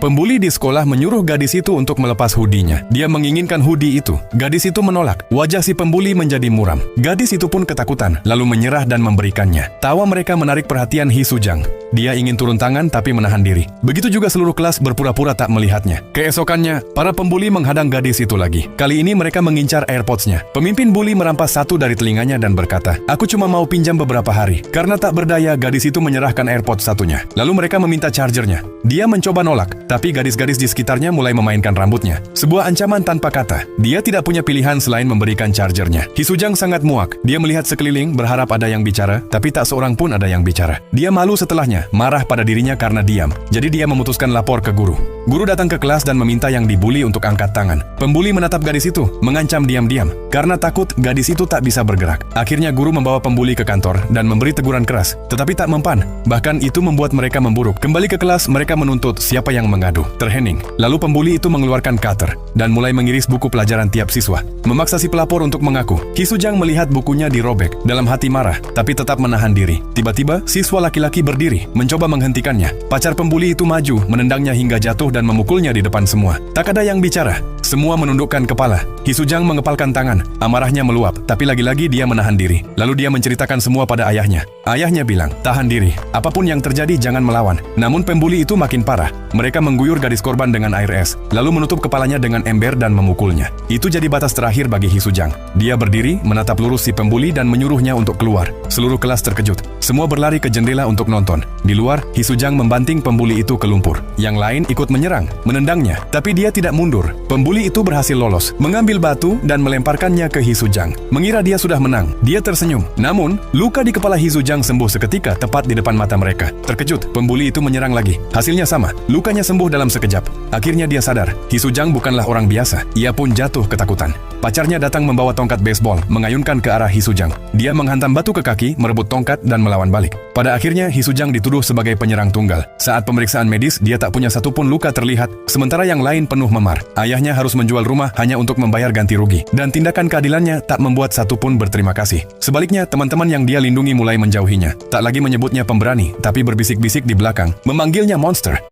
Pembuli di sekolah menyuruh gadis itu untuk melepas hoodie-nya. Dia menginginkan hoodie itu. Gadis itu menolak. Wajah si pembuli menjadi muram. Gadis itu pun ketakutan, lalu menyerah dan memberikannya. Tawa mereka menarik perhatian Hee Soo-jang. Dia ingin turun tangan tapi menahan diri. Begitu juga seluruh kelas berpura-pura tak melihatnya. Keesokannya, para pembuli menghadang gadis itu lagi. Kali ini mereka mengincar AirPods-nya. Pemimpin bully merampas satu dari telinganya dan berkata, "Aku cuma mau pinjam beberapa hari." Karena tak berdaya, gadis itu menyerahkan AirPods satunya. Lalu mereka meminta chargernya. Dia mencoba nolak, tapi gadis-gadis di sekitarnya mulai memainkan rambutnya. Sebuah ancaman tanpa kata. Dia tidak punya pilihan selain memberikan chargernya. Hee Soo-jang sangat muak. Dia melihat sekeliling, berharap ada yang bicara, tapi tak seorang pun ada yang bicara. Dia malu setelahnya, marah pada dirinya karena diam. Jadi dia memutuskan lapor ke guru. Guru datang ke kelas dan meminta yang dibuli untuk angkat tangan. Pembuli menatap gadis itu, mengancam diam-diam. Karena takut, gadis itu tak bisa bergerak. Akhirnya guru membawa pembuli ke kantor dan memberi teguran keras, tetapi tak mempan. Bahkan itu membuat mereka memburuk. Kembali ke kelas, mereka menuntut siapa yang mengadu. Terhening. Lalu pembuli itu mengeluarkan cutter dan mulai mengiris buku pelajaran tiap siswa. Memaksa si pelapor untuk mengaku. Hee Soo-jang melihat bukunya dirobek. Dalam hati marah, tapi tetap menahan diri. Tiba-tiba, siswa laki-laki berdiri, mencoba menghentikannya. Pacar pembuli itu maju, menendangnya hingga jatuh dan memukulnya di depan semua. Tak ada yang bicara. Semua menundukkan kepala. Hee Soo-jang mengepalkan tangan. Amarahnya meluap, tapi lagi-lagi dia menahan diri. Lalu dia menceritakan semua pada ayahnya. Ayahnya bilang, "Tahan diri. Apapun yang terjadi, jangan melawan." Namun pembuli itu makin parah. Mereka mengguyur gadis korban dengan air es, lalu menutup kepalanya dengan ember dan memukulnya. Itu jadi batas terakhir bagi Hee Soo-jang. Dia berdiri, menatap lurus si pembuli dan menyuruhnya untuk keluar. Seluruh kelas terkejut. Semua berlari ke jendela untuk nonton. Di luar, Hee Soo-jang membanting pembuli itu ke lumpur. Yang lain ikut menyerang, menendangnya, tapi dia tidak mundur. Pembuli itu berhasil lolos, mengambil batu dan melemparkannya ke Hee Soo-jang. Mengira dia sudah menang. Dia tersenyum. Namun, luka di kepala Hee Soo-jang sembuh seketika tepat di depan mata mereka. Terkejut, pembuli itu menyerang lagi. Hasilnya sama. Lukanya sembuh dalam sekejap. Akhirnya dia sadar, Hee Soo-jang bukanlah orang biasa. Ia pun jatuh ketakutan. Pacarnya datang membawa tongkat baseball, mengayunkan ke arah Hee Soo-jang. Dia menghantam batu ke kaki, merebut tongkat dan melawan balik. Pada akhirnya, Hee Soo-jang dituduh sebagai penyerang tunggal. Saat pemeriksaan medis, dia tak punya satupun luka terlihat, sementara yang lain penuh memar. Ayahnya harus menjual rumah hanya untuk membayar ganti rugi. Dan tindakan keadilannya tak membuat satupun berterima kasih. Sebaliknya, teman-teman yang dia lindungi mulai menjauhinya. Tak lagi menyebutnya pemberani, tapi berbisik-bisik di belakang, memanggilnya monster.